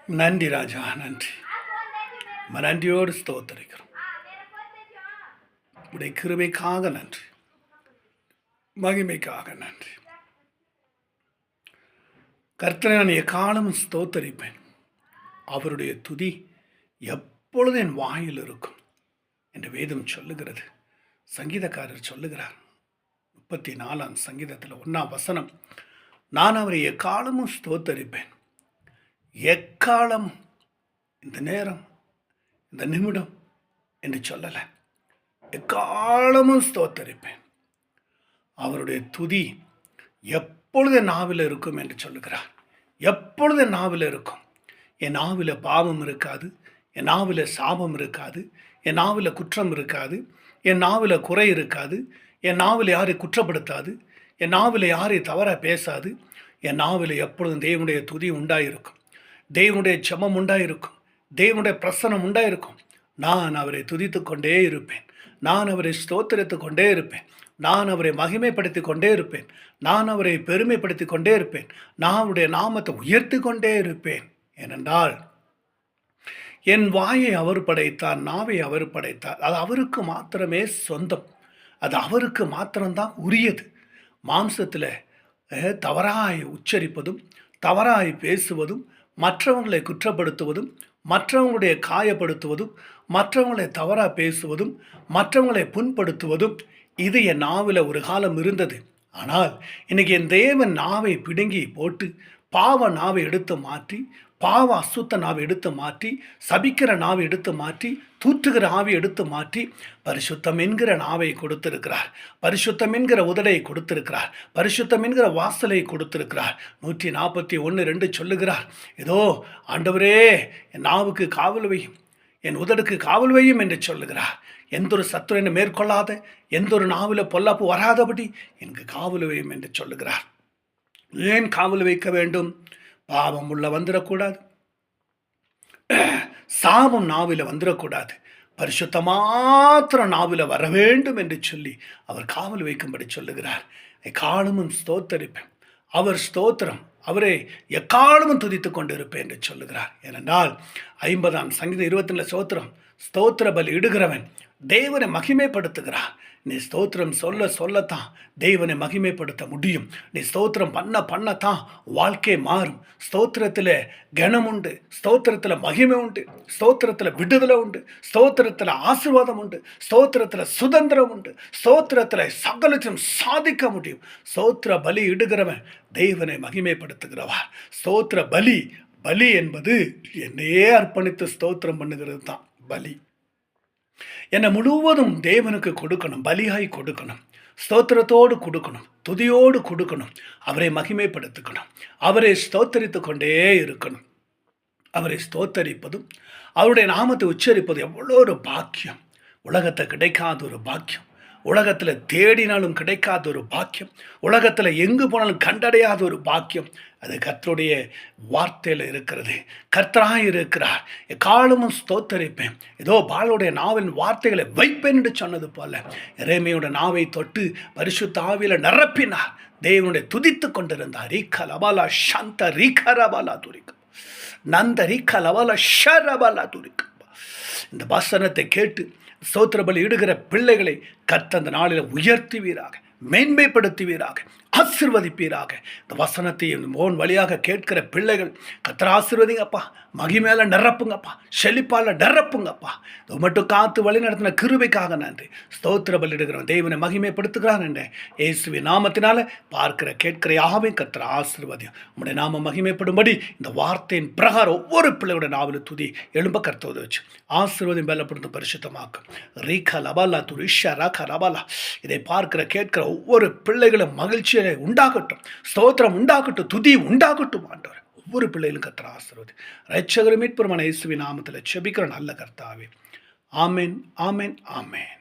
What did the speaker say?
நன்றி ராஜா, நன்றி. நன்றியோடு ஸ்தோத்தரிக்கிறோம். உடைய கிருபைக்காக நன்றி, மகிமைக்காக நன்றி. கர்த்தரை நான் எக்காலமும் ஸ்தோத்தரிப்பேன். அவருடைய துதி எப்பொழுதும் என் வாயில் இருக்கும் என்று வேதம் சொல்லுகிறது. சங்கீதக்காரர் சொல்லுகிறார் 34ஆம் சங்கீதத்தில் 1ஆம் வசனம், நான் அவரை எக்காலமும் ஸ்தோத்தரிப்பேன். எக்காலம், இந்த நேரம், இந்த நிமிடம் என்று சொல்லலை, எக்காலமும் ஸ்தோத்தரிப்பேன். அவருடைய துதி எப்பொழுது நாவில் இருக்கும் என்று சொல்லுகிறார். எப்பொழுது நாவில் இருக்கும். என் நாவில் பாவம் இருக்காது, என் நாவில் சாபம் இருக்காது, என் நாவில் குற்றம் இருக்காது, என் நாவில் குறை இருக்காது, என் நாவில் யாரை குற்றப்படுத்தாது, என் நாவில் யாரை தவறாக பேசாது. என் நாவில் எப்பொழுதும் தேவனுடைய துதி உண்டாயிருக்கும், தேவனுடைய ஜெபம் உண்டாயிருக்கும், தேவனுடைய பிரசனம் உண்டாயிருக்கும். நான் அவரை துதித்து கொண்டே இருப்பேன், நான் அவரை ஸ்தோத்திரித்து கொண்டே இருப்பேன், நான் அவரை மகிமைப்படுத்தி கொண்டே இருப்பேன், நான் அவரை பெருமைப்படுத்தி கொண்டே இருப்பேன், நான் அவருடைய நாமத்தை உயர்த்தி கொண்டே இருப்பேன். ஏனென்றால் என் வாயை அவர் படைத்தார், நாவை அவர் படைத்தார். அது அவருக்கு மாத்திரமே சொந்தம், அது அவருக்கு மாத்திரம்தான் உரியது. மாம்சத்தில் தவறாய் உச்சரிப்பதும், தவறாய் பேசுவதும், மற்றவங்களை குற்றப்படுத்துவதும், மற்றவங்களுடைய காயப்படுத்துவதும், மற்றவங்களை தவறாக பேசுவதும், மற்றவங்களை புண்படுத்துவதும், இது என் நாவில் ஒரு காலம் இருந்தது. ஆனால் இன்னைக்கு என் தேவன் நாவை பிடுங்கி போட்டு பாவ நாவை எடுத்து மாற்றி, பாவ அசுத்த நாவை எடுத்து மாற்றி, சபிக்கிற நாவை எடுத்து மாற்றி, தூற்றுகிற ஆவை எடுத்து மாற்றி, பரிசுத்தம் என்கிற நாவை கொடுத்திருக்கிறார், பரிசுத்தம் என்கிற உதடை கொடுத்திருக்கிறார், பரிசுத்தம் என்கிற வாசலை கொடுத்திருக்கிறார். 141:2 சொல்லுகிறார், ஏதோ ஆண்டவரே என் நாவுக்கு காவல் வையும், என் உதடுக்கு காவல் வையும் என்று சொல்லுகிறார். எந்த ஒரு சத்துருவை மேற்கொள்ளாத, எந்த ஒரு நாவில் பொல்லாப்பு வராதபடி எனக்கு காவல் வையும் என்று சொல்லுகிறார். ஏன் காவல் வைக்க வேண்டும்? பாவம் உள்ள வந்துடக்கூடாது, சாபம் நாவில் வந்துடக்கூடாது, பரிசுத்த மாத்திரம் நாவில் வர வேண்டும் என்று சொல்லி அவர் காவல் வைக்கும்படி சொல்லுகிறார். எக்காலமும் ஸ்தோத்தரிப்பேன், அவர் ஸ்தோத்திரம், அவரை எக்காலமும் துதித்து கொண்டு இருப்பேன் என்று சொல்லுகிறார். ஏனென்றால் 50ஆம் சங்கீதம் 24 ஸ்தோத்திரம், ஸ்தோத்திர பலி இடுகிறவன் தேவனை மகிமைப்படுத்துகிறார். நீ ஸ்தோத்திரம் சொல்லத்தான் தேவனை மகிமைப்படுத்த முடியும். நீ ஸ்தோத்திரம் பண்ணத்தான் வாழ்க்கை மாறும். ஸ்தோத்திரத்தில் கனம் உண்டு, ஸ்தோத்திரத்தில் மகிமை உண்டு, ஸ்தோத்திரத்தில் விடுதலை உண்டு, ஸ்தோத்திரத்தில் ஆசீர்வாதம் உண்டு, ஸ்தோத்திரத்தில் சுதந்திரம் உண்டு, ஸ்தோத்திரத்தில் சகலத்தையும் சாதிக்க முடியும். ஸ்தோத்திர பலி இடுகிறவன் தேவனை மகிமைப்படுத்துகிறவார். ஸ்தோத்திர பலி, பலி என்பது என்னையே அர்ப்பணித்து ஸ்தோத்திரம் பண்ணுகிறது தான் பலி. என்னை முழுவதும் தேவனுக்கு கொடுக்கணும், பலியாய் கொடுக்கணும், ஸ்தோத்திரத்தோடு கொடுக்கணும், துதியோடு கொடுக்கணும், அவரை மகிமைப்படுத்திக்கணும், அவரை ஸ்தோத்தரித்து கொண்டே இருக்கணும். அவரை ஸ்தோத்தரிப்பதும் அவருடைய நாமத்தை உச்சரிப்பது எவ்வளோ ஒரு பாக்கியம். உலகத்தை கிடைக்காத ஒரு பாக்கியம், உலகத்தில் தேடினாலும் கிடைக்காத ஒரு பாக்கியம், உலகத்தில் எங்கு போனாலும் கண்டடையாத ஒரு பாக்கியம். அது கர்த்தருடைய வார்த்தையில் இருக்கிறது. கர்த்தராக இருக்கிறார். எக்காலமும் ஸ்தோத்தரிப்பேன். ஏதோ பாலுடைய நாவின் வார்த்தைகளை வைப்பேன் என்று சொன்னது போல எரேமியாவோட நாவை தொட்டு பரிசுத்த ஆவியில நிரப்பினார். தேவனுடைய துதித்து கொண்டிருந்தார். ரீக்க லபாலா சாந்த ரீக்க ரபாலா துரிக்க நந்த ரீக்க லபாலா ஷரபாலா துரிக்க. இந்த வசனத்தை கேட்டு ஸ்தோத்திர பலி இடுகிற பிள்ளைகளை கர்த்தர் அந்த நாளில் உயர்த்துவீராக, மேன்மைப்படுத்துவீராக, ஆசீர்வதிப்பீராக. இந்த வசனத்தை மோன் வழியாக கேட்கிற பிள்ளைகள் கர்த்தர் ஆசீர்வதிங்கப்பா, மகிமேல நிரப்புங்கப்பா, செழிப்பால நிரப்புங்கப்பா. இது மட்டும் காத்து வழி நடத்தின கிருபைக்காக நன்றி. ஸ்தோத்திர பலியிடுகிறோம், தேவனை மகிமைப்படுத்துகிறான் என்ற இயேசுவின் நாமத்தினால பார்க்கிற கேட்கிற யாவையும் கர்த்தர் ஆசீர்வதியும். உம்முடைய நாம மகிமைப்படும்படி இந்த வார்த்தையின் பிரகாரம் ஒவ்வொரு பிள்ளையோட நாவல் துதி எழும்ப கர்த்தர் வச்சு ஆசீர்வதியும் பலப்படுத்தும் பரிசுத்தமாக்கும். ரீகா லபாலா துரிஷா ராகா ரபாலா. இதை பார்க்கிற கேட்கிற ஒவ்வொரு பிள்ளைகளும் மகிழ்ச்சியை உண்டாகட்டும், ஸ்தோத்திரம் உண்டாகட்டும், துதி உண்டாகட்டும். ஆண்டவர் ஒவ்வொரு பிள்ளைகளும் கர்த்தர் ஆசீர்வதி. இரட்சகர் மீட்பெருமான இயேசுவின் நாமத்தில் ஜெபிக்கிற நல்ல கர்த்தாவே. ஆமென், ஆமென், ஆமென்.